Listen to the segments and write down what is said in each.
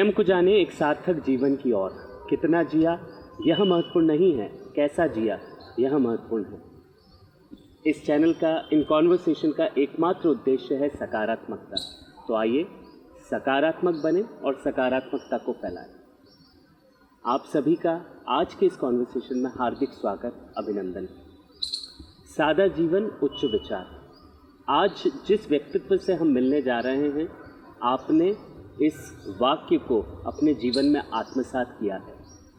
स्वयं को जाने एक सार्थक जीवन की ओर। कितना जिया यह महत्वपूर्ण नहीं है, कैसा जिया यह महत्वपूर्ण है। इस चैनल का, इन कॉन्वर्सेशन का एकमात्र उद्देश्य है सकारात्मकता। तो आइए सकारात्मक बने और सकारात्मकता को फैलाएं। आप सभी का आज के इस कॉन्वर्सेशन में हार्दिक स्वागत, अभिनंदन। सादा जीवन, उच्च विचार। आज जिस व्यक्तित्व से हम मिलने जा रहे हैं, आपने इस वाक्य को अपने जीवन में आत्मसात किया है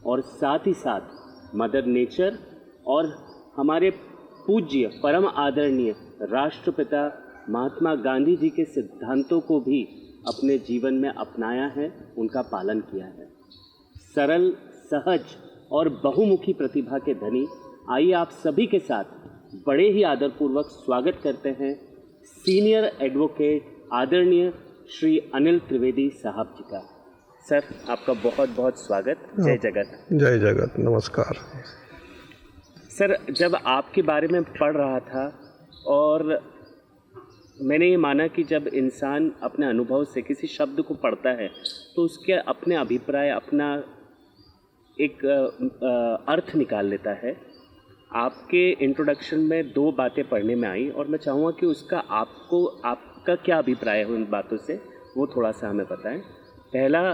और साथ ही साथ मदर नेचर और हमारे पूज्य परम आदरणीय राष्ट्रपिता महात्मा गांधी जी के सिद्धांतों को भी अपने जीवन में अपनाया है, उनका पालन किया है। सरल, सहज और बहुमुखी प्रतिभा के धनी, आइए आप सभी के साथ बड़े ही आदरपूर्वक स्वागत करते हैं सीनियर एडवोकेट आदरणीय श्री अनिल त्रिवेदी साहब जी का। सर, आपका बहुत बहुत स्वागत। जय जगत। जय जगत, नमस्कार। सर, जब आपके बारे में पढ़ रहा था और मैंने ये माना कि जब इंसान अपने अनुभव से किसी शब्द को पढ़ता है तो उसके अपने अभिप्राय, अपना एक अर्थ निकाल लेता है। आपके इंट्रोडक्शन में दो बातें पढ़ने में आई और मैं चाहूँगा कि उसका आपका क्या अभिप्राय है उन बातों से, वो थोड़ा सा हमें बताएं। पहला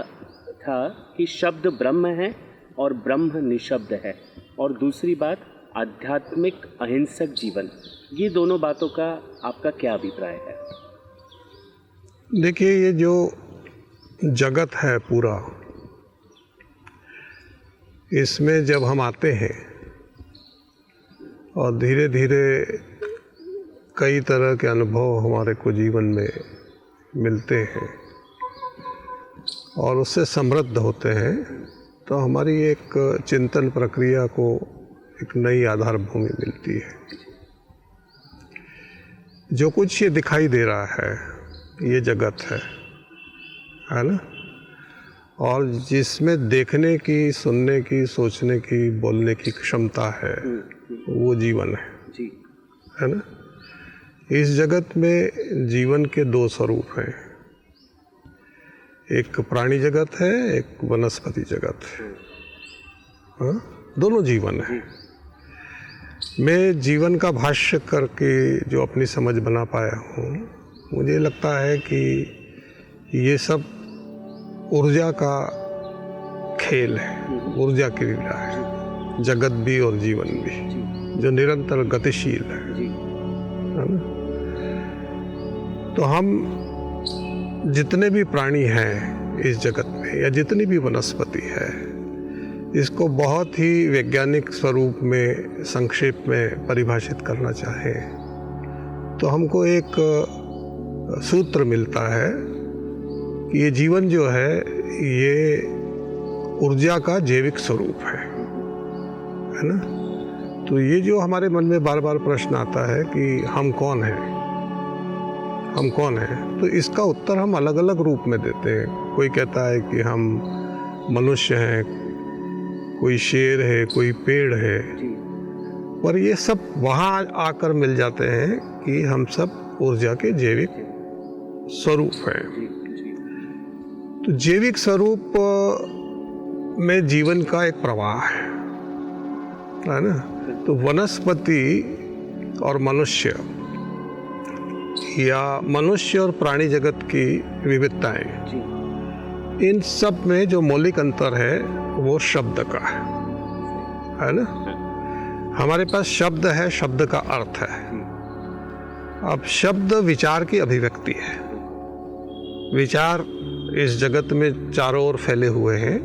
था कि शब्द ब्रह्म है और ब्रह्म निशब्द है, और दूसरी बात आध्यात्मिक अहिंसक जीवन। ये दोनों बातों का आपका क्या अभिप्राय है? देखिए, ये जो जगत है पूरा, इसमें जब हम आते हैं और धीरे धीरे कई तरह के अनुभव हमारे को जीवन में मिलते हैं और उससे समृद्ध होते हैं, तो हमारी एक चिंतन प्रक्रिया को एक नई आधार भूमि मिलती है। जो कुछ ये दिखाई दे रहा है, ये जगत है ना, और जिसमें देखने की, सुनने की, सोचने की, बोलने की क्षमता है, वो जीवन है ना। इस जगत में जीवन के दो स्वरूप हैं, एक प्राणी जगत है, एक वनस्पति जगत है। हाँ, दोनों जीवन है। मैं जीवन का भाष्य करके जो अपनी समझ बना पाया हूँ, मुझे लगता है कि ये सब ऊर्जा का खेल है, ऊर्जा की लीला है, जगत भी और जीवन भी, जो निरंतर गतिशील है ना। तो हम जितने भी प्राणी हैं इस जगत में, या जितनी भी वनस्पति है, इसको बहुत ही वैज्ञानिक स्वरूप में, संक्षेप में परिभाषित करना चाहें तो हमको एक सूत्र मिलता है कि ये जीवन जो है, ये ऊर्जा का जैविक स्वरूप है ना। तो ये जो हमारे मन में बार बार प्रश्न आता है कि हम कौन हैं, हम कौन हैं, तो इसका उत्तर हम अलग अलग रूप में देते हैं। कोई कहता है कि हम मनुष्य हैं, कोई शेर है, कोई पेड़ है, पर ये सब वहाँ आकर मिल जाते हैं कि हम सब ऊर्जा के जैविक स्वरूप हैं। तो जैविक स्वरूप में जीवन का एक प्रवाह है ना। तो वनस्पति और मनुष्य, या मनुष्य और प्राणी जगत की विविधताएं, इन सब में जो मौलिक अंतर है वो शब्द का है ना। हमारे पास शब्द है, शब्द का अर्थ है। अब शब्द विचार की अभिव्यक्ति है। विचार इस जगत में चारों ओर फैले हुए हैं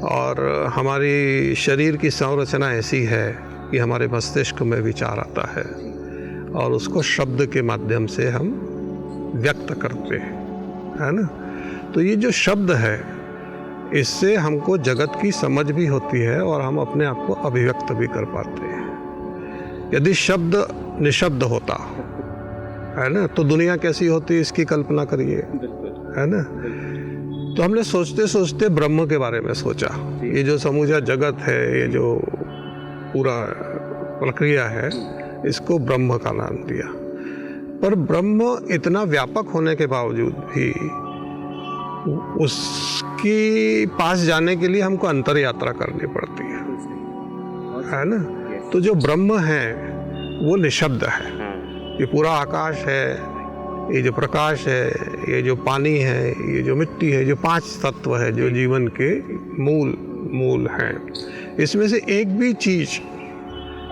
और हमारी शरीर की संरचना ऐसी है कि हमारे मस्तिष्क में विचार आता है और उसको शब्द के माध्यम से हम व्यक्त करते हैं, है ना। तो ये जो शब्द है, इससे हमको जगत की समझ भी होती है और हम अपने आप को अभिव्यक्त भी कर पाते हैं। यदि शब्द निशब्द होता, है ना, तो दुनिया कैसी होती, इसकी कल्पना करिए, है ना। तो हमने सोचते सोचते ब्रह्म के बारे में सोचा। ये जो समूचा जगत है, ये जो पूरा प्रक्रिया है, इसको ब्रह्म का नाम दिया। पर ब्रह्म इतना व्यापक होने के बावजूद भी उसके पास जाने के लिए हमको अंतर यात्रा करनी पड़ती है ना। तो जो ब्रह्म है वो निशब्द है। ये पूरा आकाश है, ये जो प्रकाश है, ये जो पानी है, ये जो मिट्टी है, जो 5 तत्व है जो जीवन के मूल हैं, इसमें से एक भी चीज़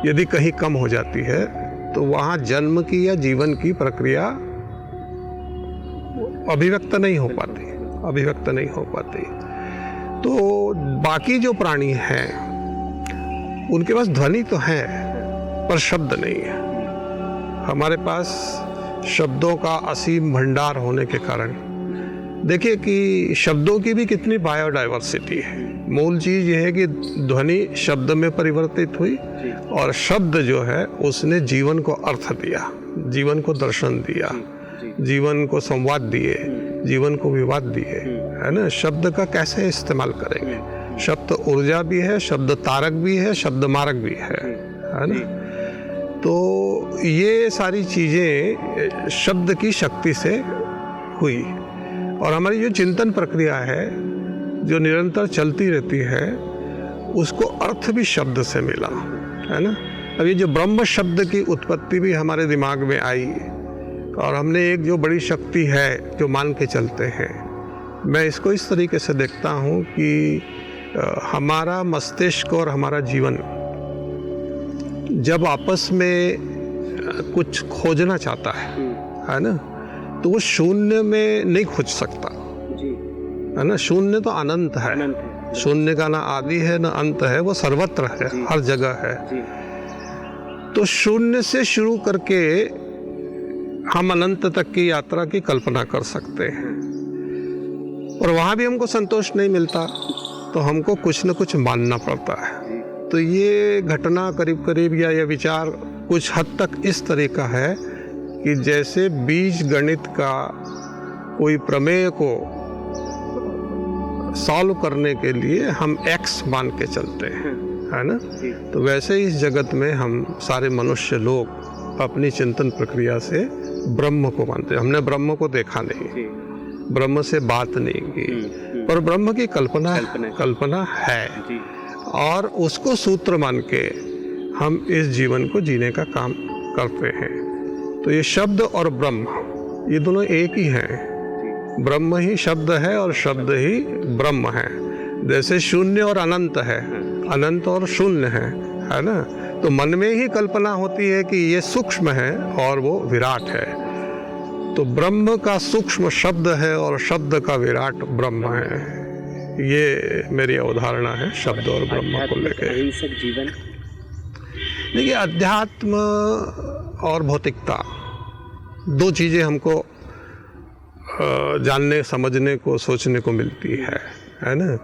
यदि कहीं कम हो जाती है तो वहाँ जन्म की या जीवन की प्रक्रिया अभिव्यक्त नहीं हो पाती। तो बाकी जो प्राणी हैं उनके पास ध्वनि तो है पर शब्द नहीं है। हमारे पास शब्दों का असीम भंडार होने के कारण देखिए कि शब्दों की भी कितनी बायोडाइवर्सिटी है। मूल चीज़ ये है कि ध्वनि शब्द में परिवर्तित हुई और शब्द जो है उसने जीवन को अर्थ दिया, जीवन को दर्शन दिया, जीवन को संवाद दिए, जीवन को विवाद दिए, है ना। शब्द का कैसे इस्तेमाल करेंगे? शब्द ऊर्जा भी है, शब्द तारक भी है, शब्द मारक भी है ना। तो ये सारी चीज़ें शब्द की शक्ति से हुई और हमारी जो चिंतन प्रक्रिया है जो निरंतर चलती रहती है उसको अर्थ भी शब्द से मिला, है ना। अब ये जो ब्रह्म शब्द की उत्पत्ति भी हमारे दिमाग में आई और हमने एक जो बड़ी शक्ति है जो मान के चलते हैं। मैं इसको इस तरीके से देखता हूँ कि हमारा मस्तिष्क और हमारा जीवन जब आपस में कुछ खोजना चाहता है ना, तो वो शून्य में नहीं खोज सकता, है ना। शून्य तो अनंत है, शून्य का ना आदि है ना अंत है, वो सर्वत्र है, हर जगह है। तो शून्य से शुरू करके हम अनंत तक की यात्रा की कल्पना कर सकते हैं और वहाँ भी हमको संतोष नहीं मिलता तो हमको कुछ न कुछ मानना पड़ता है। तो ये घटना करीब करीब या ये विचार कुछ हद तक इस तरह का है कि जैसे बीज गणित का कोई प्रमेय को सॉल्व करने के लिए हम x मान के चलते हैं, है ना। तो वैसे इस जगत में हम सारे मनुष्य लोग अपनी चिंतन प्रक्रिया से ब्रह्म को मानते हैं। हमने ब्रह्म को देखा नहीं, ब्रह्म से बात नहीं की, पर ब्रह्म की कल्पना है और उसको सूत्र मान के हम इस जीवन को जीने का काम करते हैं। तो ये शब्द और ब्रह्म ये दोनों एक ही हैं। ब्रह्म ही शब्द है और शब्द ही ब्रह्म है। जैसे शून्य और अनंत है, अनंत और शून्य है ना। तो मन में ही कल्पना होती है कि ये सूक्ष्म है और वो विराट है। तो ब्रह्म का सूक्ष्म शब्द है और शब्द का विराट ब्रह्म है। ये मेरी अवधारणा है शब्द और ब्रह्म को लेकर। अहिंसक जीवन, देखिए अध्यात्म और भौतिकता दो चीज़ें हमको जानने समझने को सोचने को मिलती है ना।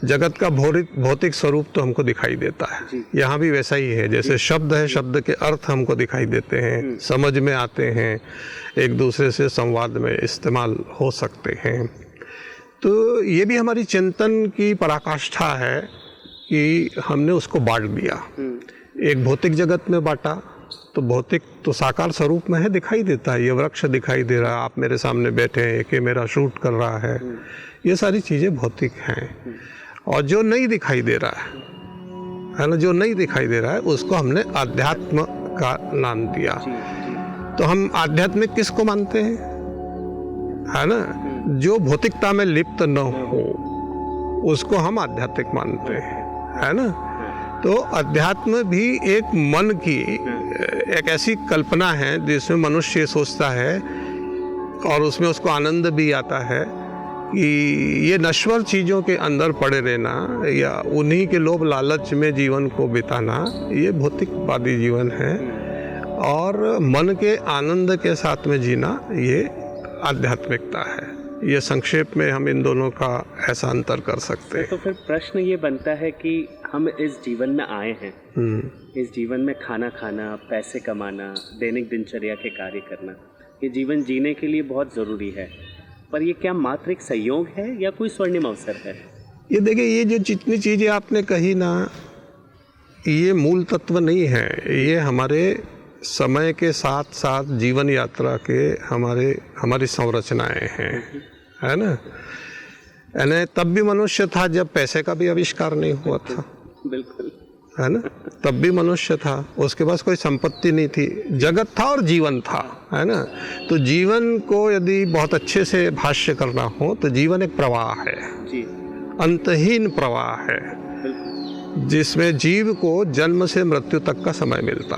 जगत का भौतिक स्वरूप तो हमको दिखाई देता है, यहाँ भी वैसा ही है। जैसे शब्द है, शब्द के अर्थ हमको दिखाई देते हैं, समझ में आते हैं, एक दूसरे से संवाद में इस्तेमाल हो सकते हैं। तो ये भी हमारी चिंतन की पराकाष्ठा है कि हमने उसको बांट दिया। एक भौतिक जगत में बांटा तो भौतिक तो साकार स्वरूप में है, दिखाई देता है। ये वृक्ष दिखाई दे रहा है, आप मेरे सामने बैठे हैं, कि मेरा शूट कर रहा है, ये सारी चीज़ें भौतिक हैं। और जो नहीं दिखाई दे रहा है ना, जो नहीं दिखाई दे रहा है उसको हमने आध्यात्म का नाम दिया। तो हम आध्यात्मिक किसको मानते हैं, है ना। जो भौतिकता में लिप्त न हो उसको हम आध्यात्मिक मानते हैं, है ना। तो अध्यात्म भी एक मन की एक ऐसी कल्पना है जिसमें मनुष्य सोचता है और उसमें उसको आनंद भी आता है कि ये नश्वर चीज़ों के अंदर पड़े रहना या उन्हीं के लोभ लालच में जीवन को बिताना, ये भौतिकवादी जीवन है। और मन के आनंद के साथ में जीना, ये आध्यात्मिकता है। ये संक्षेप में हम इन दोनों का ऐसा अंतर कर सकते हैं। तो फिर प्रश्न ये बनता है कि हम इस जीवन में आए हैं, इस जीवन में खाना खाना, पैसे कमाना, दैनिक दिनचर्या के कार्य करना, ये जीवन जीने के लिए बहुत ज़रूरी है। पर ये क्या मात्र एक संयोग है या कोई स्वर्णिम अवसर है? ये देखिए, ये जो जितनी चीज़ें आपने कही ना, ये मूल तत्व नहीं है। ये हमारे समय के साथ साथ जीवन यात्रा के हमारी संरचनाएं हैं, है ना। यानी तब भी मनुष्य था जब पैसे का भी आविष्कार नहीं हुआ था, बिल्कुल, है ना। तब भी मनुष्य था, उसके पास कोई संपत्ति नहीं थी, जगत था और जीवन था, है ना। तो जीवन को यदि बहुत अच्छे से भाष्य करना हो तो जीवन एक प्रवाह है जी, अंतहीन प्रवाह है, जिसमें जीव को जन्म से मृत्यु तक का समय मिलता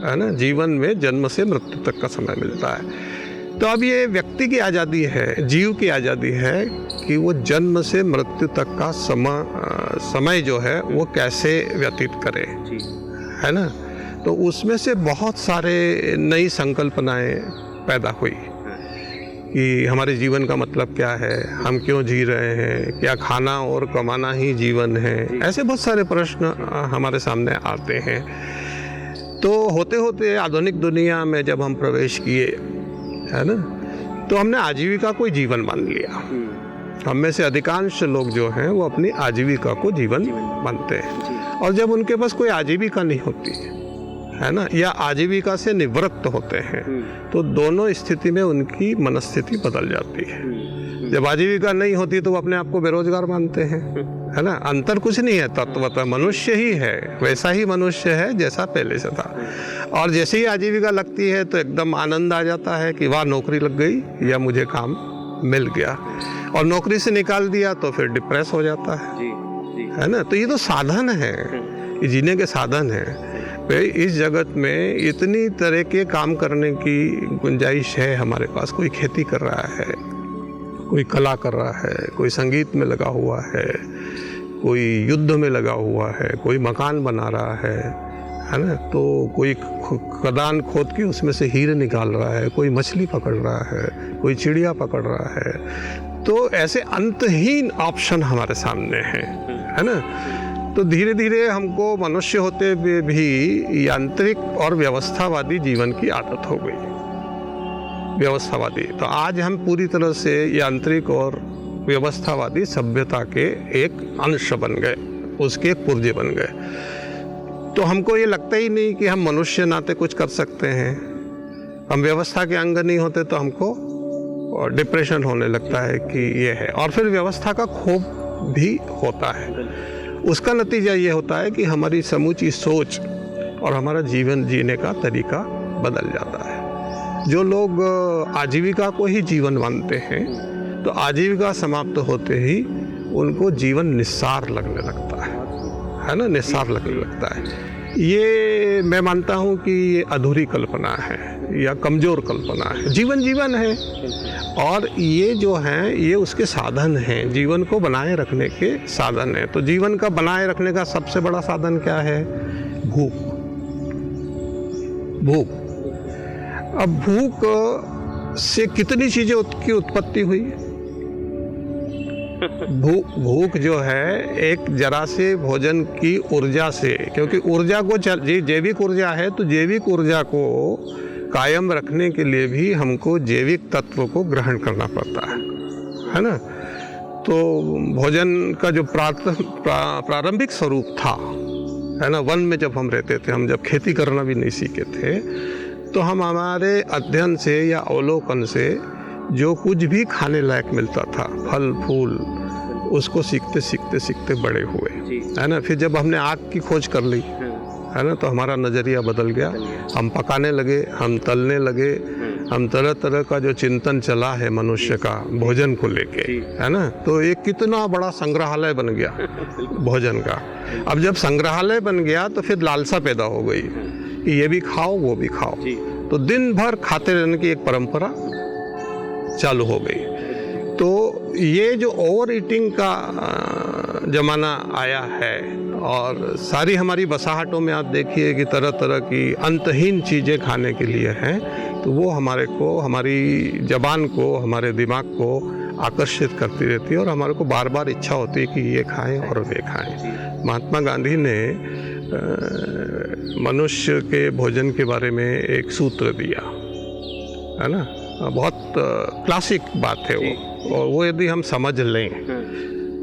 है ना। जीवन में जन्म से मृत्यु तक का समय मिलता है। तो अब ये व्यक्ति की आज़ादी है, जीव की आज़ादी है कि वो जन्म से मृत्यु तक का समय जो है वो कैसे व्यतीत करे, जी, है ना। तो उसमें से बहुत सारे नई संकल्पनाएं पैदा हुई कि हमारे जीवन का मतलब क्या है, हम क्यों जी रहे हैं, क्या खाना और कमाना ही जीवन है। ऐसे बहुत सारे प्रश्न हमारे सामने आते हैं। तो होते होते आधुनिक दुनिया में जब हम प्रवेश किए, है ना, तो हमने आजीविका को जीवन मान लिया। हम में से अधिकांश लोग जो हैं वो अपनी आजीविका को जीवन मानते हैं, और जब उनके पास कोई आजीविका नहीं होती है ना, या आजीविका से निवृत्त होते हैं, तो दोनों स्थिति में उनकी मनस्थिति बदल जाती है। जब आजीविका नहीं होती तो वो अपने आप को बेरोजगार मानते हैं, है ना। अंतर कुछ नहीं है, तत्वतः मनुष्य ही है, वैसा ही मनुष्य है जैसा पहले से था। और जैसे ही आजीविका लगती है तो एकदम आनंद आ जाता है कि वाह नौकरी लग गई या मुझे काम मिल गया, और नौकरी से निकाल दिया तो फिर डिप्रेस हो जाता है, जी, जी, है ना। तो ये तो साधन है, ये जीने के साधन है। भाई इस जगत में इतनी तरह के काम करने की गुंजाइश है हमारे पास। कोई खेती कर रहा है, कोई कला कर रहा है, कोई संगीत में लगा हुआ है, कोई युद्ध में लगा हुआ है, कोई मकान बना रहा है ना। तो कोई खदान खोद के उसमें से हीरे निकाल रहा है, कोई मछली पकड़ रहा है, कोई चिड़िया पकड़ रहा है। तो ऐसे अंतहीन ऑप्शन हमारे सामने हैं, है ना। तो धीरे धीरे हमको मनुष्य होते हुए भी यांत्रिक और व्यवस्थावादी जीवन की आदत हो गई, व्यवस्थावादी। तो आज हम पूरी तरह से यांत्रिक और व्यवस्थावादी सभ्यता के एक अंश बन गए, उसके एक पुर्जे बन गए। तो हमको ये लगता ही नहीं कि हम मनुष्य नाते कुछ कर सकते हैं। हम व्यवस्था के अंग नहीं होते तो हमको डिप्रेशन होने लगता है कि ये है, और फिर व्यवस्था का क्षोभ भी होता है। उसका नतीजा ये होता है कि हमारी समूची सोच और हमारा जीवन जीने का तरीका बदल जाता है। जो लोग आजीविका को ही जीवन मानते हैं, तो आजीविका समाप्त होते ही उनको जीवन निस्सार लगने लगता है ना, निस्सार लगने लगता है। ये मैं मानता हूँ कि ये अधूरी कल्पना है या कमज़ोर कल्पना है। जीवन जीवन है, और ये जो हैं ये उसके साधन हैं, जीवन को बनाए रखने के साधन हैं। तो जीवन का बनाए रखने का सबसे बड़ा साधन क्या है? भूख। भूख। अब भूख से कितनी चीज़ें की उत्पत्ति हुई। भूख जो है एक जरा से भोजन की ऊर्जा से, क्योंकि ऊर्जा को जैविक ऊर्जा है, तो जैविक ऊर्जा को कायम रखने के लिए भी हमको जैविक तत्व को ग्रहण करना पड़ता है ना। तो भोजन का जो प्रारंभिक स्वरूप था, है ना, वन में जब हम रहते थे, हम जब खेती करना भी नहीं सीखे थे, तो हम हमारे अध्ययन से या अवलोकन से जो कुछ भी खाने लायक मिलता था, फल फूल, उसको सीखते सीखते सीखते बड़े हुए, है ना। फिर जब हमने आग की खोज कर ली, है ना, तो हमारा नज़रिया बदल गया। हम पकाने लगे, हम तलने लगे, हम तरह तरह का जो चिंतन चला है मनुष्य का भोजन को लेके, है ना। तो एक कितना बड़ा संग्रहालय बन गया भोजन का। अब जब संग्रहालय बन गया तो फिर लालसा पैदा हो गई कि ये भी खाओ वो भी खाओ। तो दिन भर खाते रहने की एक परंपरा चालू हो गई। तो ये जो ओवर ईटिंग का ज़माना आया है, और सारी हमारी बसाहटों में आप देखिए कि तरह तरह की अंतहीन चीज़ें खाने के लिए हैं, तो वो हमारे को, हमारी ज़बान को, हमारे दिमाग को आकर्षित करती रहती है, और हमारे को बार बार इच्छा होती है कि ये खाएं और वे खाएं। महात्मा गांधी ने मनुष्य के भोजन के बारे में एक सूत्र दिया, है ना। बहुत क्लासिक बात है वो, और वो यदि हम समझ लें,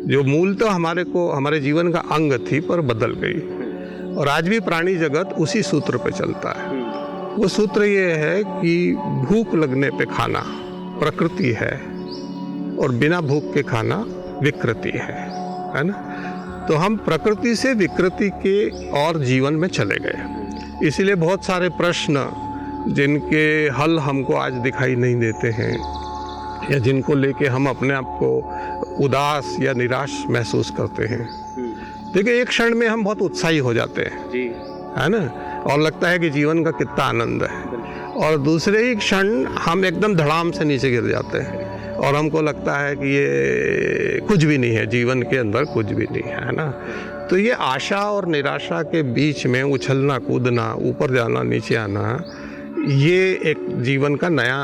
जो मूलतः हमारे जीवन का अंग थी पर बदल गई, और आज भी प्राणी जगत उसी सूत्र पे चलता है। वो सूत्र ये है कि भूख लगने पे खाना प्रकृति है, और बिना भूख के खाना विकृति है ना। तो हम प्रकृति से विकृति के और जीवन में चले गए। इसीलिए बहुत सारे प्रश्न जिनके हल हमको आज दिखाई नहीं देते हैं या जिनको लेके हम अपने आप को उदास या निराश महसूस करते हैं, देखिए एक क्षण में हम बहुत उत्साही हो जाते हैं जी, है ना, और लगता है कि जीवन का कितना आनंद है, और दूसरे ही क्षण हम एकदम धड़ाम से नीचे गिर जाते हैं और हमको लगता है कि ये कुछ भी नहीं है, जीवन के अंदर कुछ भी नहीं है ना। तो ये आशा और निराशा के बीच में उछलना कूदना, ऊपर जाना नीचे आना, ये एक जीवन का नया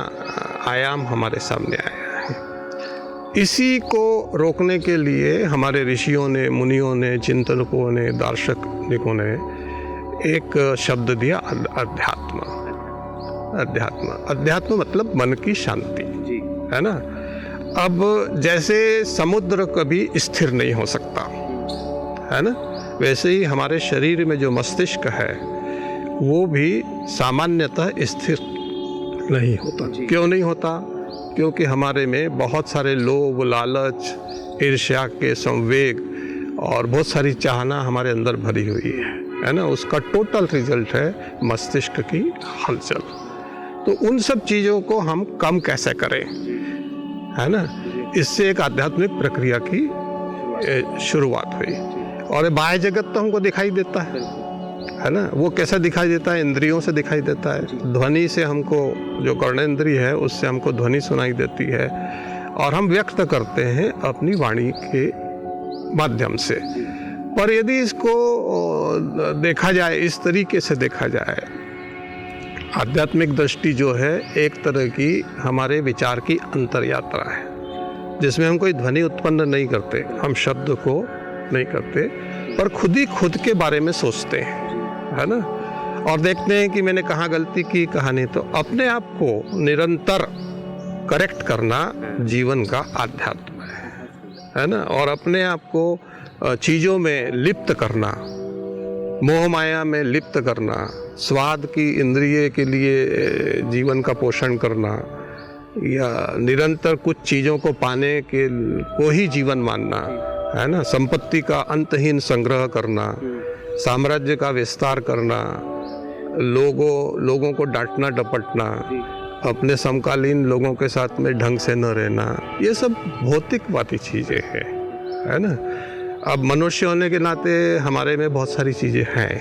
आयाम हमारे सामने आया है। इसी को रोकने के लिए हमारे ऋषियों ने, मुनियों ने, चिंतकों ने, दार्शनिकों ने एक शब्द दिया, अध्यात्म। अध्यात्म, अध्यात्म मतलब मन की शांति, है ना। अब जैसे समुद्र कभी स्थिर नहीं हो सकता, है ना, वैसे ही हमारे शरीर में जो मस्तिष्क है वो भी सामान्यतः स्थिर नहीं होता। क्यों नहीं होता? क्योंकि हमारे में बहुत सारे लोभ, लालच, ईर्ष्या के संवेग और बहुत सारी चाहना हमारे अंदर भरी हुई है ना। उसका टोटल रिजल्ट है मस्तिष्क की हलचल। तो उन सब चीज़ों को हम कम कैसे करें, है ना, इससे एक आध्यात्मिक प्रक्रिया की शुरुआत हुई। और बाह्य जगत तो हमको दिखाई देता है ना। वो कैसा दिखाई देता है? इंद्रियों से दिखाई देता है। ध्वनि से हमको, जो कर्णेंद्रिय है उससे हमको ध्वनि सुनाई देती है और हम व्यक्त करते हैं अपनी वाणी के माध्यम से। पर यदि इसको देखा जाए, इस तरीके से देखा जाए, आध्यात्मिक दृष्टि जो है एक तरह की हमारे विचार की अंतर यात्रा है, जिसमें हम कोई ध्वनि उत्पन्न नहीं करते, हम शब्द को नहीं करते, पर खुद ही खुद के बारे में सोचते हैं, है ना, और देखते हैं कि मैंने कहाँ गलती की, कहाँ नहीं। तो अपने आप को निरंतर करेक्ट करना जीवन का आध्यात्म है ना। और अपने आप को चीज़ों में लिप्त करना, मोह माया में लिप्त करना, स्वाद की इंद्रिय के लिए जीवन का पोषण करना, या निरंतर कुछ चीज़ों को पाने के को ही जीवन मानना, है ना, संपत्ति का अंतहीन संग्रह करना, साम्राज्य का विस्तार करना, लोगों को डांटना डपटना, अपने समकालीन लोगों के साथ में ढंग से न रहना, ये सब भौतिकवादी चीज़ें हैं, है ना। अब मनुष्य होने के नाते हमारे में बहुत सारी चीज़ें हैं,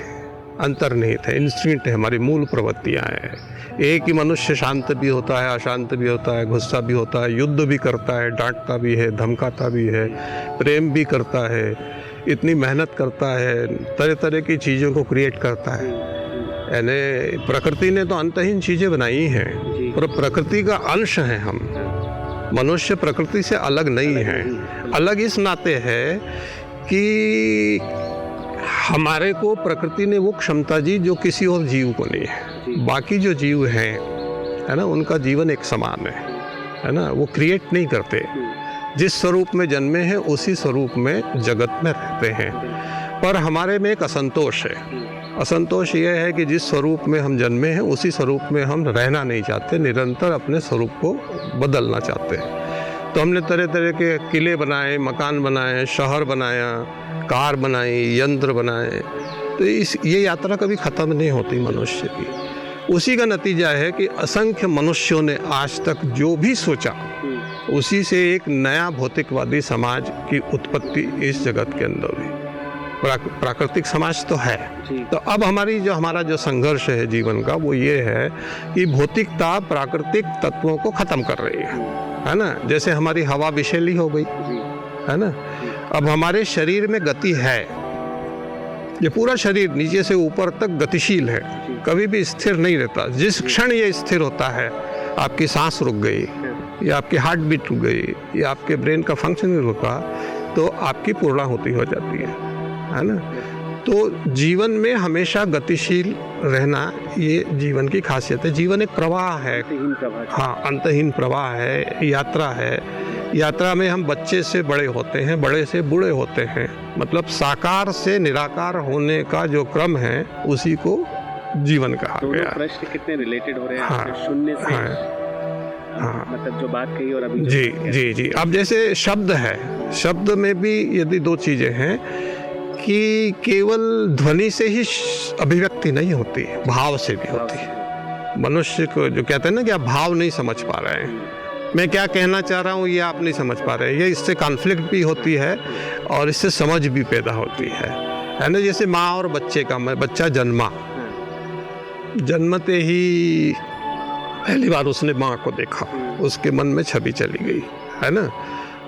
अंतर्निहित है, इंस्टिंक्ट है, हमारी मूल प्रवृत्तियाँ हैं। एक ही मनुष्य शांत भी होता है, अशांत भी होता है, गुस्सा भी होता है, युद्ध भी करता है, डांटता भी है, धमकाता भी है, प्रेम भी करता है, इतनी मेहनत करता है, तरह तरह की चीज़ों को क्रिएट करता है। यानी प्रकृति ने तो अंतहीन चीज़ें बनाई हैं, पर प्रकृति का अंश हैं हम। मनुष्य प्रकृति से अलग नहीं है। अलग इस नाते है कि हमारे को प्रकृति ने वो क्षमता दी जो किसी और जीव को नहीं है। बाकी जो जीव हैं, है ना, उनका जीवन एक समान है ना, वो क्रिएट नहीं करते, जिस स्वरूप में जन्मे हैं उसी स्वरूप में जगत में रहते हैं। पर हमारे में एक असंतोष है। असंतोष ये है कि जिस स्वरूप में हम जन्मे हैं उसी स्वरूप में हम रहना नहीं चाहते, निरंतर अपने स्वरूप को बदलना चाहते हैं। तो हमने तरह तरह के किले बनाए, मकान बनाए, शहर बनाया, कार बनाई, यंत्र बनाए। तो ये यात्रा कभी ख़त्म नहीं होती मनुष्य की। उसी का नतीजा है कि असंख्य मनुष्यों ने आज तक जो भी सोचा, उसी से एक नया भौतिकवादी समाज की उत्पत्ति इस जगत के अंदर हुई। प्राकृतिक समाज तो है। तो अब हमारा जो संघर्ष है जीवन का, वो ये है कि भौतिकता प्राकृतिक तत्वों को ख़त्म कर रही है ना। जैसे हमारी हवा विषैली हो गई, है ना। अब हमारे शरीर में गति है, ये पूरा शरीर नीचे से ऊपर तक गतिशील है, कभी भी स्थिर नहीं रहता। जिस क्षण ये स्थिर होता है, आपकी सांस रुक गई, या आपकी हार्ट बीट रुक गई, या आपके ब्रेन का फंक्शन रुका, तो आपकी पूर्णाहुति हो जाती है ना। तो जीवन में हमेशा गतिशील रहना ये जीवन की खासियत है। जीवन एक प्रवाह है, हाँ, अंतहीन प्रवाह है, यात्रा है। यात्रा में हम बच्चे से बड़े होते हैं, बड़े से बूढ़े होते हैं। मतलब साकार से निराकार होने का जो क्रम है, उसी को जीवन कहा गया। प्रश्न कितने रिलेटेड हो रहे हैं, हाँ, शून्य से हाँ, हाँ। मतलब जो बात कही और अभी जो जी बात कही। जी जी। अब जैसे शब्द है, शब्द में भी यदि दो चीज़ें हैं कि केवल ध्वनि से ही अभिव्यक्ति नहीं होती, भाव से भी होती है। मनुष्य को जो कहते हैं ना कि आप भाव नहीं समझ पा रहे हैं, मैं क्या कहना चाह रहा हूँ ये आप नहीं समझ पा रहे हैं, ये इससे कॉन्फ्लिक्ट भी होती है और इससे समझ भी पैदा होती है ना। जैसे माँ और बच्चे का, बच्चा जन्मते ही पहली बार उसने माँ को देखा, उसके मन में छवि चली गई, है ना।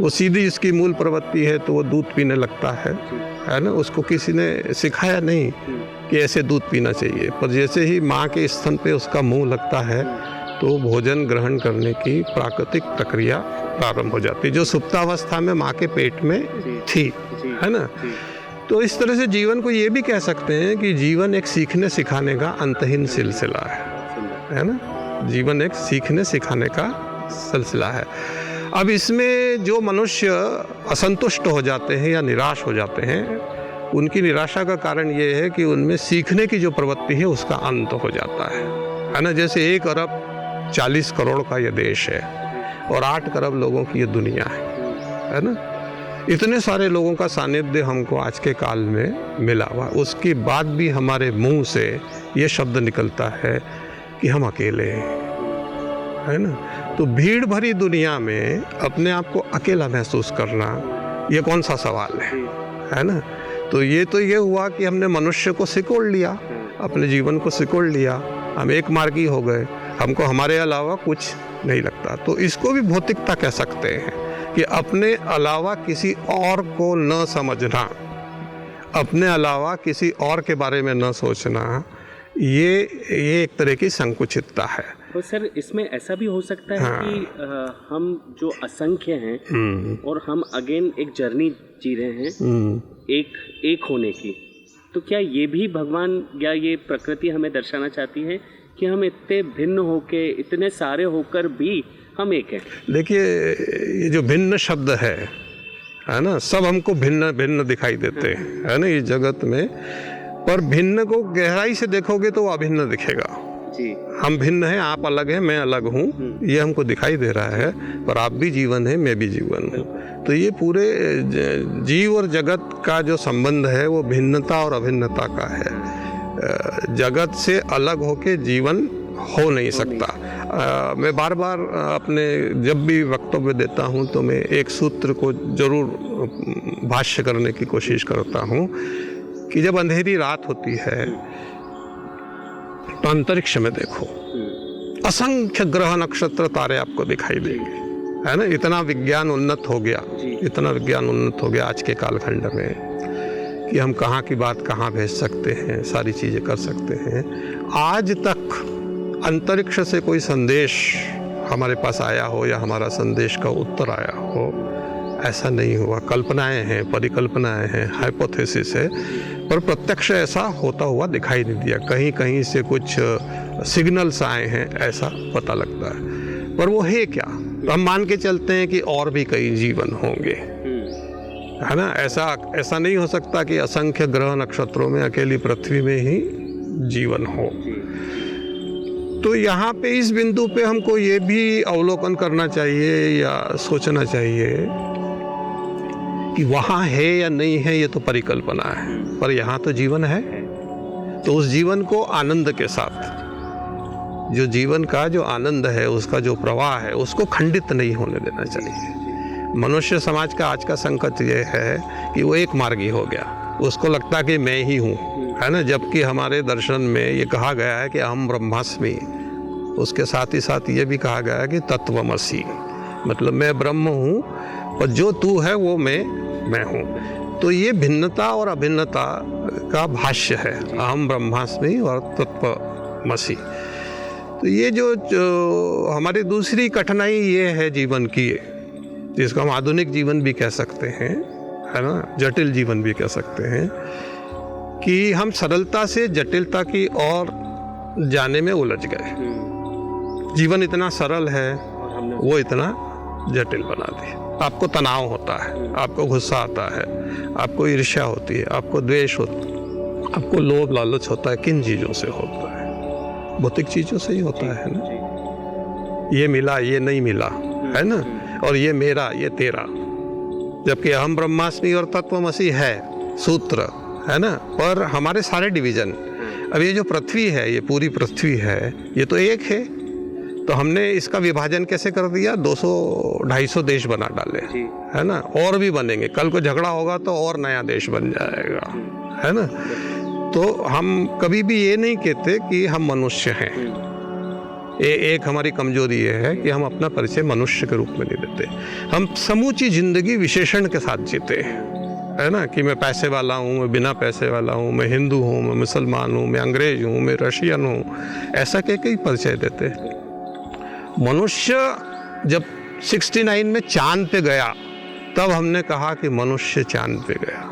वो सीधी इसकी मूल प्रवृत्ति है तो वो दूध पीने लगता है ना। उसको किसी ने सिखाया नहीं कि ऐसे दूध पीना चाहिए, पर जैसे ही माँ के स्तन पे उसका मुंह लगता है तो भोजन ग्रहण करने की प्राकृतिक प्रक्रिया प्रारंभ हो जाती है, जो सुप्तावस्था में माँ के पेट में थी, है ना। तो इस तरह से जीवन को ये भी कह सकते हैं कि जीवन एक सीखने सिखाने का अंतहीन सिलसिला है ना। जीवन एक सीखने सिखाने का सिलसिला है। अब इसमें जो मनुष्य असंतुष्ट हो जाते हैं या निराश हो जाते हैं, उनकी निराशा का कारण ये है कि उनमें सीखने की जो प्रवृत्ति है उसका अंत हो जाता है ना। जैसे 1 अरब 40 करोड़ का ये देश है और 8 करोड़ लोगों की ये दुनिया है ना। इतने सारे लोगों का सानिध्य हमको आज के काल में मिला हुआ, उसके बाद भी हमारे मुंह से ये शब्द निकलता है कि हम अकेले हैं, है ना। तो भीड़ भरी दुनिया में अपने आप को अकेला महसूस करना ये कौन सा सवाल है ना। तो ये हुआ कि हमने मनुष्य को सिकोड़ लिया, अपने जीवन को सिकोड़ लिया, हम एक मार्गी हो गए, हमको हमारे अलावा कुछ नहीं लगता। तो इसको भी भौतिकता कह सकते हैं कि अपने अलावा किसी और को न समझना, अपने अलावा किसी और के बारे में न सोचना, ये एक तरह की संकुचितता है। तो सर इसमें ऐसा भी हो सकता है कि हम जो असंख्य हैं और हम अगेन एक जर्नी जी रहे हैं एक होने की, तो क्या ये भी भगवान या ये प्रकृति हमें दर्शाना चाहती है कि हम इतने भिन्न होके, इतने सारे होकर भी हम एक हैं। देखिए ये जो भिन्न शब्द है ना, सब हमको भिन्न भिन्न दिखाई देते हैं, है ना, इस जगत में। पर भिन्न को गहराई से देखोगे तो वो अभिन्न दिखेगा जी। हम भिन्न हैं, आप अलग हैं, मैं अलग हूँ, ये हमको दिखाई दे रहा है, पर आप भी जीवन है, मैं भी जीवन हूँ। तो ये पूरे जीव और जगत का जो संबंध है वो भिन्नता और अभिन्नता का है। जगत से अलग होके जीवन हो नहीं सकता। मैं बार बार अपने जब भी वक्तव्य देता हूँ तो मैं एक सूत्र को जरूर भाष्य करने की कोशिश करता हूँ कि जब अंधेरी रात होती है तो अंतरिक्ष में देखो, असंख्य ग्रह नक्षत्र तारे आपको दिखाई देंगे, है ना। इतना विज्ञान उन्नत हो गया, इतना विज्ञान उन्नत हो गया आज के कालखंड में कि हम कहाँ की बात कहाँ भेज सकते हैं, सारी चीज़ें कर सकते हैं। आज तक अंतरिक्ष से कोई संदेश हमारे पास आया हो या हमारा संदेश का उत्तर आया हो, ऐसा नहीं हुआ। कल्पनाएं हैं, परिकल्पनाएं हैं, हाइपोथेसिस है, पर प्रत्यक्ष ऐसा होता हुआ दिखाई नहीं दिया। कहीं कहीं से कुछ सिग्नल्स आए हैं ऐसा पता लगता है, पर वो है क्या, तो हम मान के चलते हैं कि और भी कई जीवन होंगे, है ना। ऐसा नहीं हो सकता कि असंख्य ग्रह नक्षत्रों में अकेली पृथ्वी में ही जीवन हो। तो यहाँ पे इस बिंदु पे हमको ये भी अवलोकन करना चाहिए या सोचना चाहिए कि वहाँ है या नहीं है ये तो परिकल्पना है, पर यहाँ तो जीवन है। तो उस जीवन को आनंद के साथ, जो जीवन का जो आनंद है, उसका जो प्रवाह है, उसको खंडित नहीं होने देना चाहिए। मनुष्य समाज का आज का संकट ये है कि वो एक मार्गी हो गया, उसको लगता है कि मैं ही हूँ, है ना। जबकि हमारे दर्शन में ये कहा गया है कि अहम ब्रह्मास्मि, उसके साथ ही साथ ये भी कहा गया है कि तत्वमसि, मतलब मैं ब्रह्म हूँ और जो तू है वो मैं हूँ। तो ये भिन्नता और अभिन्नता का भाष्य है, अहम ब्रह्मास्मि और तत्वमसि। तो ये जो हमारी दूसरी कठिनाई ये है जीवन की, जिसको हम आधुनिक जीवन भी कह सकते हैं, है ना, जटिल जीवन भी कह सकते हैं, कि हम सरलता से जटिलता की ओर जाने में उलझ गए। जीवन इतना सरल है, वो इतना जटिल बना दिया। आपको तनाव होता है, आपको गुस्सा आता है, आपको ईर्ष्या होती है, आपको द्वेष होता है, आपको लोभ लालच होता है। किन चीज़ों से होता है? भौतिक चीज़ों से ही होता है ना। ये मिला ये नहीं मिला, है ना, और ये मेरा ये तेरा, जबकि अहम ब्रह्मास्मि और तत्वमसि है सूत्र, है ना, पर हमारे सारे डिवीजन, अब ये जो पृथ्वी है, ये पूरी पृथ्वी है, ये तो एक है, तो हमने इसका विभाजन कैसे कर दिया, 200-250 देश बना डाले, है ना, और भी बनेंगे, कल को झगड़ा होगा तो और नया देश बन जाएगा, है ना। तो हम कभी भी ये नहीं कहते कि हम मनुष्य हैं। एक हमारी कमजोरी ये है कि हम अपना परिचय मनुष्य के रूप में नहीं देते। हम समूची जिंदगी विशेषण के साथ जीते हैं, है ना, कि मैं पैसे वाला हूँ, मैं बिना पैसे वाला हूँ, मैं हिंदू हूँ, मैं मुसलमान हूँ, मैं अंग्रेज हूँ, मैं रशियन हूँ, ऐसा कह के ही परिचय देते हैं। मनुष्य जब 69 में चांद पे गया तब हमने कहा कि मनुष्य चांद पे गया।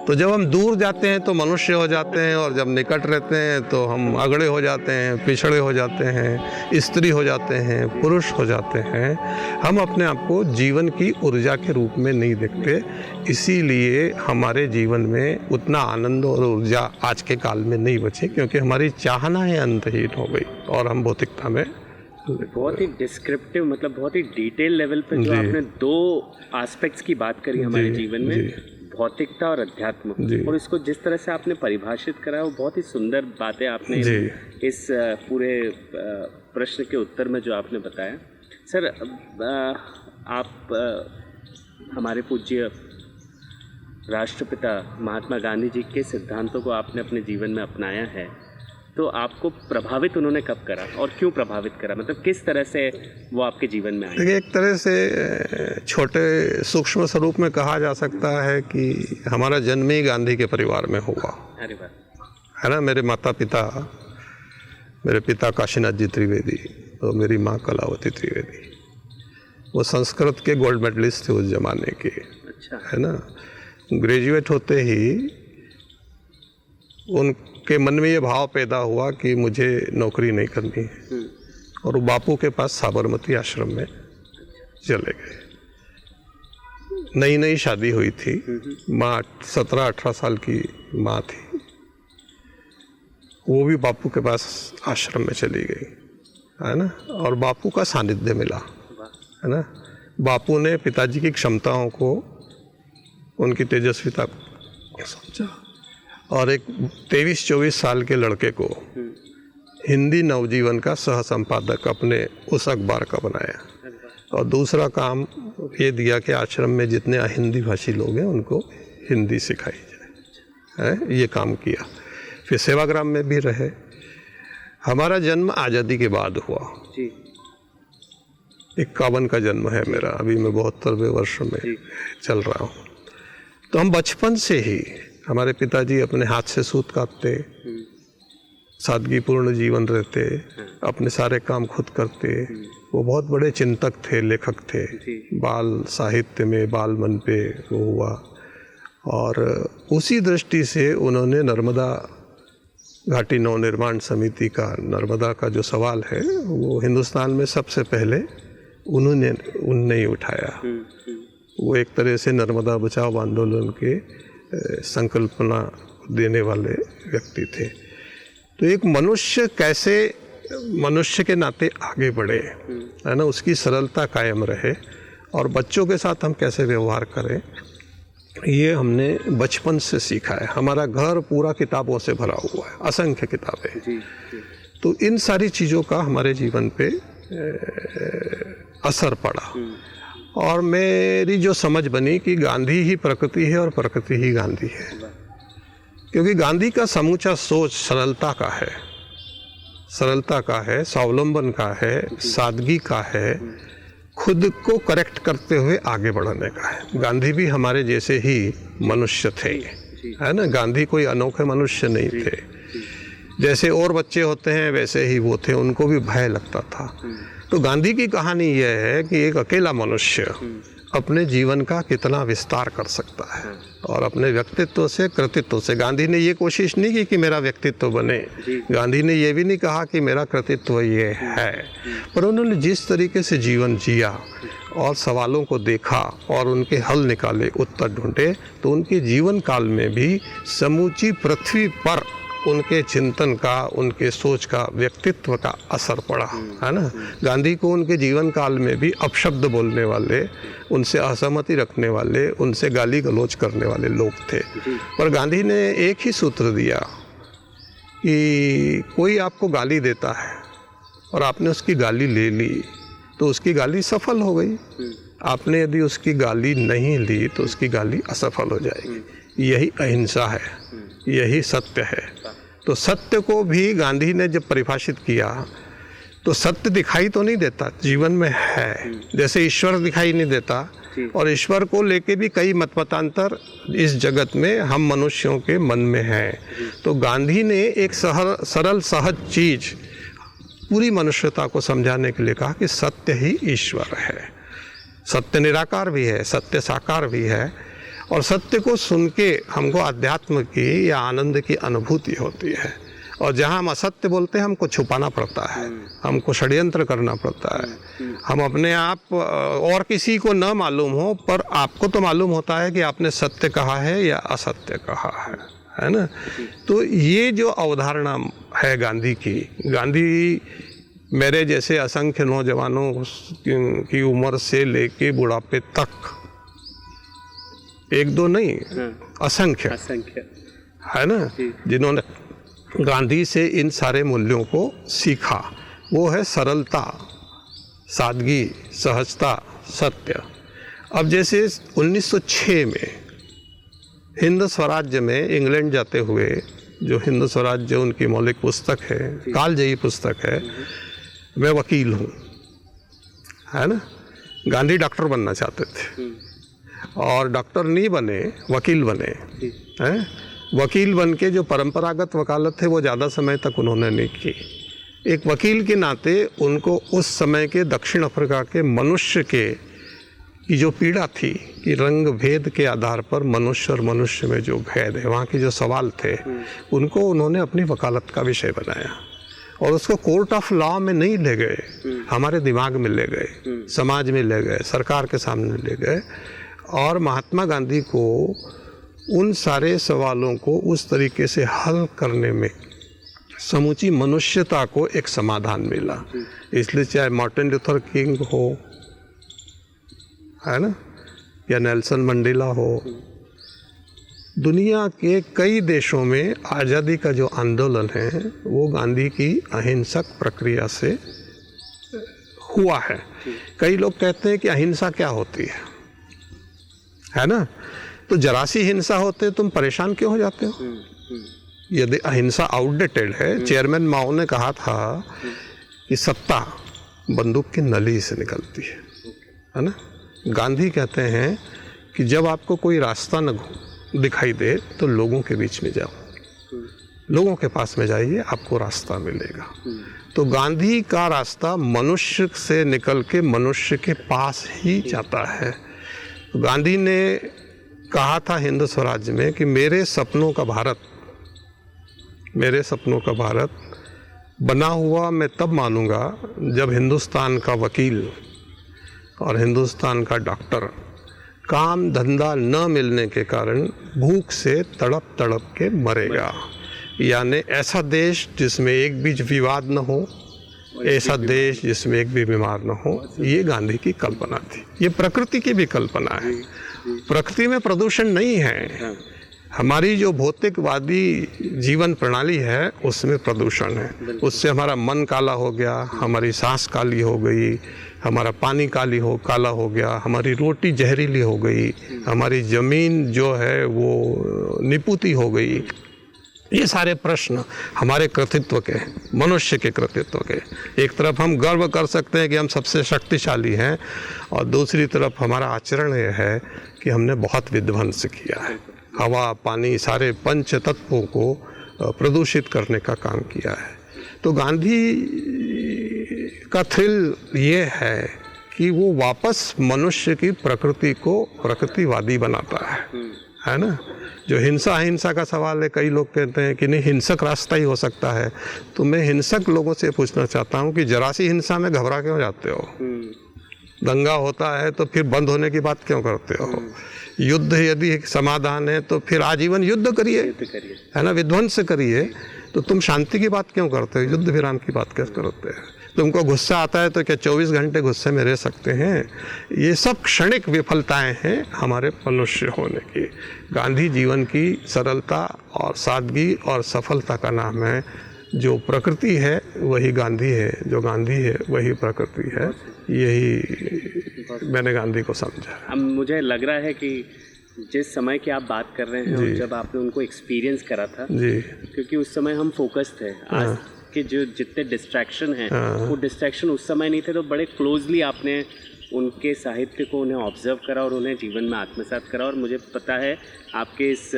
तो जब हम दूर जाते हैं तो मनुष्य हो जाते हैं, और जब निकट रहते हैं तो हम अगड़े हो जाते हैं, पिछड़े हो जाते हैं, स्त्री हो जाते हैं, पुरुष हो जाते हैं। हम अपने आप को जीवन की ऊर्जा के रूप में नहीं देखते, इसीलिए हमारे जीवन में उतना आनंद और ऊर्जा आज के काल में नहीं बची, क्योंकि हमारी चाहनाएं अंतहीन हो गई और हम भौतिकता में। बहुत ही डिस्क्रिप्टिव, मतलब बहुत ही डिटेल लेवल पे जो आपने दो एस्पेक्ट्स की बात करी हमारे जीवन में, भौतिकता और अध्यात्म, और इसको जिस तरह से आपने परिभाषित करा वो बहुत ही सुंदर बातें आपने इस पूरे प्रश्न के उत्तर में जो आपने बताया। सर, आप हमारे पूज्य राष्ट्रपिता महात्मा गांधी जी के सिद्धांतों को आपने अपने जीवन में अपनाया है, तो आपको प्रभावित उन्होंने कब करा और क्यों प्रभावित करा, मतलब किस तरह से वो आपके जीवन में आए? देखिए, एक तरह से छोटे सूक्ष्म स्वरूप में कहा जा सकता है कि हमारा जन्म ही गांधी के परिवार में हुआ। अरे वाह, है ना। मेरे माता पिता, मेरे पिता काशीनाथ जी त्रिवेदी और मेरी माँ कलावती त्रिवेदी, वो संस्कृत के गोल्ड मेडलिस्ट थे उस जमाने के। अच्छा। है ना। ग्रेजुएट होते ही उनके मन में ये भाव पैदा हुआ कि मुझे नौकरी नहीं करनी है, और वो बापू के पास साबरमती आश्रम में चले गए। नई नई शादी हुई थी, माँ 17-18 साल की माँ थी, वो भी बापू के पास आश्रम में चली गई, है ना, और बापू का सानिध्य मिला, है ना। बापू ने पिताजी की क्षमताओं को, उनकी तेजस्विता को समझा, और एक 23-24 साल के लड़के को हिंदी नवजीवन का सह संपादक अपने उस अखबार का बनाया, और दूसरा काम ये दिया कि आश्रम में जितने हिंदी भाषी लोग हैं उनको हिंदी सिखाई जाए, है, ये काम किया। फिर सेवाग्राम में भी रहे। हमारा जन्म आज़ादी के बाद हुआ जी। 51 का जन्म है मेरा, अभी मैं 72वें वर्ष में चल रहा हूँ। तो हम बचपन से ही, हमारे पिताजी अपने हाथ से सूत काटते, सादगीपूर्ण जीवन रहते, अपने सारे काम खुद करते। वो बहुत बड़े चिंतक थे, लेखक थे, बाल साहित्य में, बाल मन पे वो हुआ, और उसी दृष्टि से उन्होंने नर्मदा घाटी नवनिर्माण समिति का, नर्मदा का जो सवाल है वो हिंदुस्तान में सबसे पहले उनने ही उठाया। वो एक तरह से नर्मदा बचाओ आंदोलन के संकल्पना देने वाले व्यक्ति थे। तो एक मनुष्य कैसे मनुष्य के नाते आगे बढ़े, है ना, उसकी सरलता कायम रहे, और बच्चों के साथ हम कैसे व्यवहार करें, ये हमने बचपन से सीखा है। हमारा घर पूरा किताबों से भरा हुआ है, असंख्य किताबें। तो इन सारी चीज़ों का हमारे जीवन पे असर पड़ा, और मेरी जो समझ बनी कि गांधी ही प्रकृति है और प्रकृति ही गांधी है, क्योंकि गांधी का समूचा सोच सरलता का है, सरलता का है, स्वावलंबन का है, सादगी का है, खुद को करेक्ट करते हुए आगे बढ़ने का है। गांधी भी हमारे जैसे ही मनुष्य थे, है ना। गांधी कोई अनोखे मनुष्य नहीं थे, जैसे और बच्चे होते हैं वैसे ही वो थे, उनको भी भय लगता था। तो गांधी की कहानी यह है कि एक अकेला मनुष्य अपने जीवन का कितना विस्तार कर सकता है, और अपने व्यक्तित्व से, कृतित्व से। गांधी ने ये कोशिश नहीं की कि मेरा व्यक्तित्व बने, गांधी ने ये भी नहीं कहा कि मेरा कृतित्व ये है, पर उन्होंने जिस तरीके से जीवन जिया और सवालों को देखा और उनके हल निकाले, उत्तर ढूंढे, तो उनके जीवन काल में भी समूची पृथ्वी पर उनके चिंतन का, उनके सोच का, व्यक्तित्व का असर पड़ा, है ना। गांधी को उनके जीवन काल में भी अपशब्द बोलने वाले, उनसे असहमति रखने वाले, उनसे गाली गलौज करने वाले लोग थे, पर गांधी ने एक ही सूत्र दिया कि कोई आपको गाली देता है और आपने उसकी गाली ले ली तो उसकी गाली सफल हो गई, आपने यदि उसकी गाली नहीं ली तो उसकी गाली असफल हो जाएगी। यही अहिंसा है, यही सत्य है। तो सत्य को भी गांधी ने जब परिभाषित किया तो सत्य दिखाई तो नहीं देता, जीवन में है, जैसे ईश्वर दिखाई नहीं देता, और ईश्वर को लेके भी कई मतमतांतर इस जगत में हम मनुष्यों के मन में है। तो गांधी ने एक सरल सहज चीज पूरी मनुष्यता को समझाने के लिए कहा कि सत्य ही ईश्वर है। सत्य निराकार भी है, सत्य साकार भी है, और सत्य को सुन के हमको अध्यात्म की या आनंद की अनुभूति होती है। और जहाँ हम असत्य बोलते हैं हमको छुपाना पड़ता है, हमको षड्यंत्र करना पड़ता है। हम अपने आप और किसी को न मालूम हो, पर आपको तो मालूम होता है कि आपने सत्य कहा है या असत्य कहा है ना। तो ये जो अवधारणा है गांधी की, गांधी मेरे जैसे असंख्य नौजवानों की उम्र से लेके बुढ़ापे तक, एक दो नहीं, असंख्य है ना, जिन्होंने गांधी से इन सारे मूल्यों को सीखा। वो है सरलता, सादगी, सहजता, सत्य। अब जैसे 1906 में हिंद स्वराज्य में इंग्लैंड जाते हुए, जो हिंद स्वराज्य उनकी मौलिक पुस्तक है, कालजयी पुस्तक है, मैं वकील हूँ, है ना। गांधी डॉक्टर बनना चाहते थे और डॉक्टर नहीं बने, वकील बने, हैं। वकील बन के जो परंपरागत वकालत है वो ज़्यादा समय तक उन्होंने नहीं की। एक वकील के नाते उनको उस समय के दक्षिण अफ्रीका के मनुष्य की जो पीड़ा थी कि रंग भेद के आधार पर मनुष्य और मनुष्य में जो भेद है, वहाँ के जो सवाल थे, उनको उन्होंने अपनी वकालत का विषय बनाया और उसको कोर्ट ऑफ लॉ में नहीं ले गए, हमारे दिमाग में ले गए, समाज में ले गए, सरकार के सामने ले गए। और महात्मा गांधी को उन सारे सवालों को उस तरीके से हल करने में समूची मनुष्यता को एक समाधान मिला। इसलिए चाहे मार्टिन लूथर किंग हो, है ना, या नेल्सन मंडेला हो, दुनिया के कई देशों में आज़ादी का जो आंदोलन है वो गांधी की अहिंसक प्रक्रिया से हुआ है। कई लोग कहते हैं कि अहिंसा क्या होती है ना। तो जरा सी हिंसा होते तुम परेशान क्यों हो जाते हो? यदि अहिंसा आउटडेटेड है, चेयरमैन माओ ने कहा था कि सत्ता बंदूक की नली से निकलती है ना। गांधी कहते हैं कि जब आपको कोई रास्ता न दिखाई दे तो लोगों के बीच में जाओ, लोगों के पास में जाइए, आपको रास्ता मिलेगा। तो गांधी का रास्ता मनुष्य से निकल के मनुष्य के पास ही जाता है। तो गांधी ने कहा था हिंद स्वराज्य में कि मेरे सपनों का भारत बना हुआ मैं तब मानूंगा जब हिंदुस्तान का वकील और हिंदुस्तान का डॉक्टर काम धंधा न मिलने के कारण भूख से तड़प तड़प के मरेगा। यानी ऐसा देश जिसमें एक भी विवाद न हो, ऐसा देश जिसमें एक भी बीमार न हो, ये गांधी की कल्पना थी। ये प्रकृति की भी कल्पना है। प्रकृति में प्रदूषण नहीं है। हमारी जो भौतिकवादी जीवन प्रणाली है उसमें प्रदूषण है। उससे हमारा मन काला हो गया, हमारी सांस काली हो गई, हमारा पानी काला हो गया, हमारी रोटी जहरीली हो गई, हमारी ज़मीन जो है वो निपुती हो गई। ये सारे प्रश्न हमारे कृतित्व के, मनुष्य के कृतित्व के। एक तरफ हम गर्व कर सकते हैं कि हम सबसे शक्तिशाली हैं और दूसरी तरफ हमारा आचरण ये है कि हमने बहुत विध्वंस किया है। हवा, पानी, सारे पंच तत्वों को प्रदूषित करने का काम किया है। तो गांधी का थ्रिल ये है कि वो वापस मनुष्य की प्रकृति को प्रकृतिवादी बनाता है ना। जो हिंसा अहिंसा का सवाल है, कई लोग कहते हैं कि नहीं हिंसक रास्ता ही हो सकता है। तो मैं हिंसक लोगों से पूछना चाहता हूँ कि जरा सी हिंसा में घबरा क्यों जाते हो? दंगा होता है तो फिर बंद होने की बात क्यों करते हो? युद्ध यदि समाधान है तो फिर आजीवन युद्ध करिए, है ना, विध्वंस करिए। तो तुम शांति की बात क्यों करते हो, युद्ध विराम की बात क्यों करते हैं? तुमको गुस्सा आता है तो क्या 24 घंटे गुस्से में रह सकते हैं? ये सब क्षणिक विफलताएं हैं हमारे मनुष्य होने की। गांधी जीवन की सरलता और सादगी और सफलता का नाम है। जो प्रकृति है वही गांधी है, जो गांधी है वही प्रकृति है। यही मैंने गांधी को समझा। अब मुझे लग रहा है कि जिस समय की आप बात कर रहे हैं और जब आपने उनको एक्सपीरियंस करा था जी, क्योंकि उस समय हम फोकस थे। आज के जो जितने डिस्ट्रैक्शन हैं वो डिस्ट्रैक्शन उस समय नहीं थे, तो बड़े क्लोजली आपने उनके साहित्य को उन्हें ऑब्जर्व करा और उन्हें जीवन में आत्मसात करा। और मुझे पता है आपके इस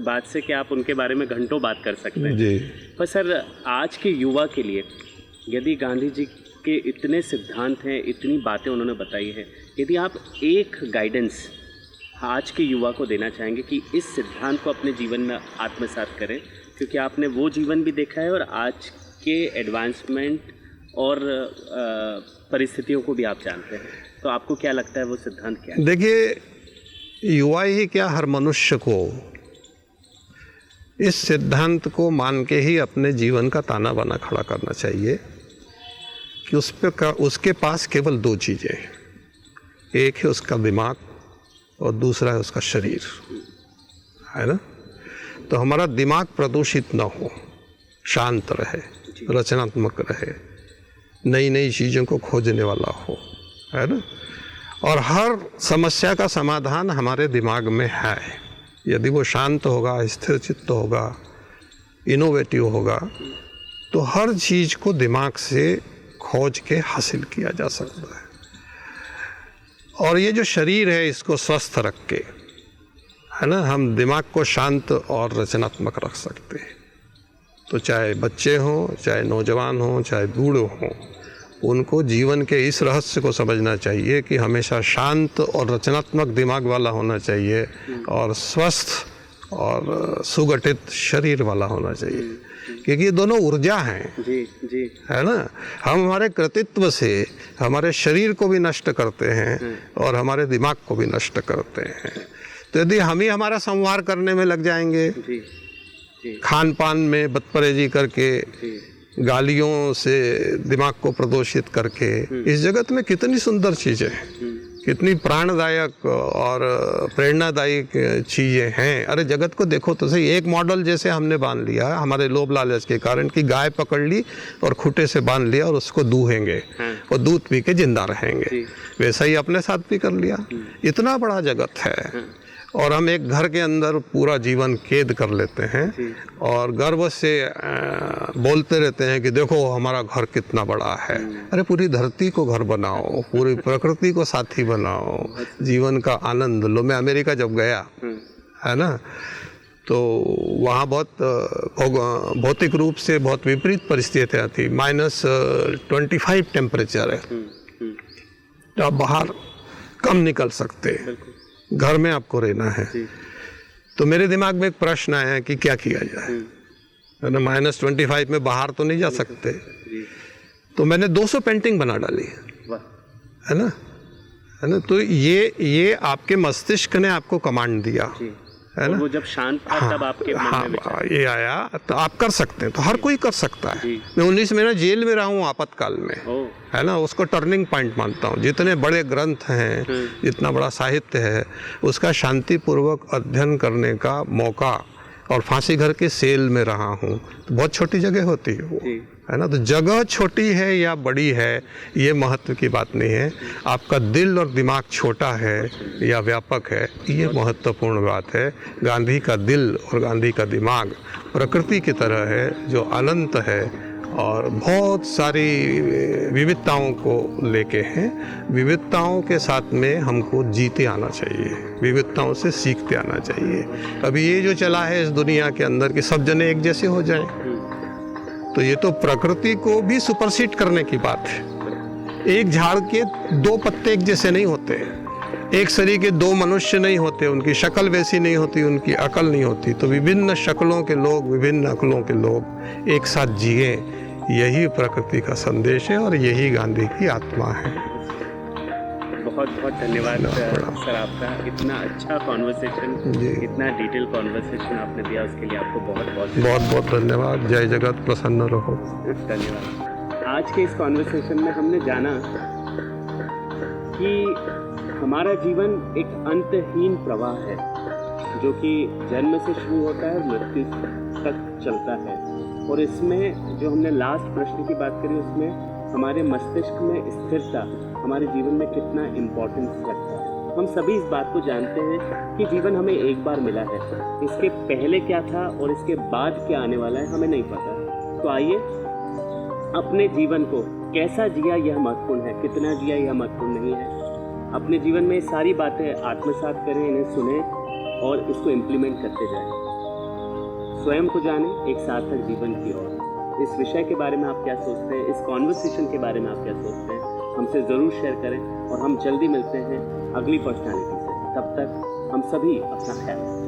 बात से कि आप उनके बारे में घंटों बात कर सकते हैं जी। पर सर, आज के युवा के लिए यदि गांधी जी के इतने सिद्धांत हैं, इतनी बातें उन्होंने बताई हैं, यदि आप एक गाइडेंस आज के युवा को देना चाहेंगे कि इस सिद्धांत को अपने जीवन में आत्मसात करें, क्योंकि आपने वो जीवन भी देखा है और आज के एडवांसमेंट और परिस्थितियों को भी आप जानते हैं, तो आपको क्या लगता है वो सिद्धांत क्या है? देखिए, युवा ही क्या, हर मनुष्य को इस सिद्धांत को मान के ही अपने जीवन का ताना बाना खड़ा करना चाहिए कि उसके पास केवल दो चीज़ें हैं। एक है उसका दिमाग और दूसरा है उसका शरीर, है ना। तो हमारा दिमाग प्रदूषित ना हो, शांत रहे, रचनात्मक रहे, नई नई चीज़ों को खोजने वाला हो, है ना। और हर समस्या का समाधान हमारे दिमाग में है। यदि वो शांत होगा, स्थिर चित्त होगा, इनोवेटिव होगा, तो हर चीज़ को दिमाग से खोज के हासिल किया जा सकता है। और ये जो शरीर है, इसको स्वस्थ रख के, है ना, हम दिमाग को शांत और रचनात्मक रख सकते हैं। तो चाहे बच्चे हों, चाहे नौजवान हों, चाहे बूढ़े हों, उनको जीवन के इस रहस्य को समझना चाहिए कि हमेशा शांत और रचनात्मक दिमाग वाला होना चाहिए और स्वस्थ और सुगठित शरीर वाला होना चाहिए, क्योंकि ये दोनों ऊर्जा हैं। जी जी, है ना। हम हमारे कृतित्व से हमारे शरीर को भी नष्ट करते हैं और हमारे दिमाग को भी नष्ट करते हैं। तो यदि हम ही हमारा संहार करने में लग जाएंगे, जी जी, खान पान में बदपरहेजी करके, गालियों से दिमाग को प्रदूषित करके, इस जगत में कितनी सुंदर चीज़ें हैं, कितनी प्राणदायक और प्रेरणादायक चीज़ें हैं। अरे जगत को देखो तो सही। एक मॉडल जैसे हमने बांध लिया हमारे लोभ लालच के कारण कि गाय पकड़ ली और खूंटे से बांध लिया और उसको दूहेंगे और दूध पी के जिंदा रहेंगे, वैसा ही अपने साथ भी कर लिया। इतना बड़ा जगत है और हम एक घर के अंदर पूरा जीवन कैद कर लेते हैं और गर्व से बोलते रहते हैं कि देखो हमारा घर कितना बड़ा है। अरे पूरी धरती को घर बनाओ, पूरी प्रकृति को साथी बनाओ, जीवन का आनंद लो। मैं अमेरिका जब गया, है ना, तो वहाँ बहुत भौतिक रूप से बहुत विपरीत परिस्थितियाँ थी। -25 टेम्परेचर है, तो आप बाहर कम निकल सकते, घर में आपको रहना है। तो मेरे दिमाग में एक प्रश्न आया कि क्या किया जाए, है ना। -25 में बाहर तो नहीं जा सकते, तो मैंने 200 पेंटिंग बना डाली, है ना, है ना। तो ये आपके मस्तिष्क ने आपको कमांड दिया, है ना। वो जब शांत था तब आपके मन में विचार ये आया, तो आप कर सकते हैं, तो हर कोई कर सकता है। मैं 19 महीना जेल में रहा हूँ आपातकाल में, है ना। उसको टर्निंग पॉइंट मानता हूँ। जितने बड़े ग्रंथ हैं, जितना बड़ा साहित्य है, उसका शांतिपूर्वक अध्ययन करने का मौका, और फांसी घर के सेल में रहा हूँ, तो बहुत छोटी जगह होती है वो, है ना। तो जगह छोटी है या बड़ी है, ये महत्व की बात नहीं है। आपका दिल और दिमाग छोटा है या व्यापक है, ये महत्वपूर्ण बात है। गांधी का दिल और गांधी का दिमाग प्रकृति की तरह है, जो अनंत है और बहुत सारी विविधताओं को लेके हैं। विविधताओं के साथ में हमको जीते आना चाहिए, विविधताओं से सीखते आना चाहिए। अभी ये जो चला है इस दुनिया के अंदर कि सब जने एक जैसे हो जाएं, तो ये तो प्रकृति को भी सुपरसीड करने की बात है। एक झाड़ के 2 पत्ते एक जैसे नहीं होते, एक शरीर के 2 मनुष्य नहीं होते, उनकी शक्ल वैसी नहीं होती, उनकी अकल नहीं होती। तो विभिन्न शक्लों के लोग, विभिन्न अकलों के लोग एक साथ जिए, यही प्रकृति का संदेश है और यही गांधी की आत्मा है। बहुत बहुत धन्यवाद सर आपका। इतना अच्छा कॉन्वर्सेशन, इतना डिटेल कॉन्वर्सेशन आपने दिया, उसके लिए आपको बहुत बहुत धन्यवाद। जय जगत प्रसन्न रहो। धन्यवाद। आज के इस कॉन्वर्सेशन में हमने जाना कि हमारा जीवन एक अंतहीन प्रवाह है जो कि जन्म से शुरू होता है, मृत्यु तक चलता है। और इसमें जो हमने लास्ट प्रश्न की बात करी, उसमें हमारे मस्तिष्क में स्थिरता हमारे जीवन में कितना इम्पोर्टेंस रखता है। हम सभी इस बात को जानते हैं कि जीवन हमें एक बार मिला है, इसके पहले क्या था और इसके बाद क्या आने वाला है हमें नहीं पता। तो आइए अपने जीवन को कैसा जिया यह महत्वपूर्ण है, कितना जिया यह महत्वपूर्ण नहीं है। अपने जीवन में सारी बातें आत्मसात करें, इन्हें सुने और इसको इम्प्लीमेंट करते जाएं। स्वयं को जानें, एक सार्थक जीवन की ओर। इस विषय के बारे में आप क्या सोचते हैं, इस कॉन्वर्सेशन के बारे में आप क्या सोचते हैं, हमसे ज़रूर शेयर करें। और हम जल्दी मिलते हैं अगली पर्सनैलिटी से। तब तक हम सभी अपना ख्याल रखें।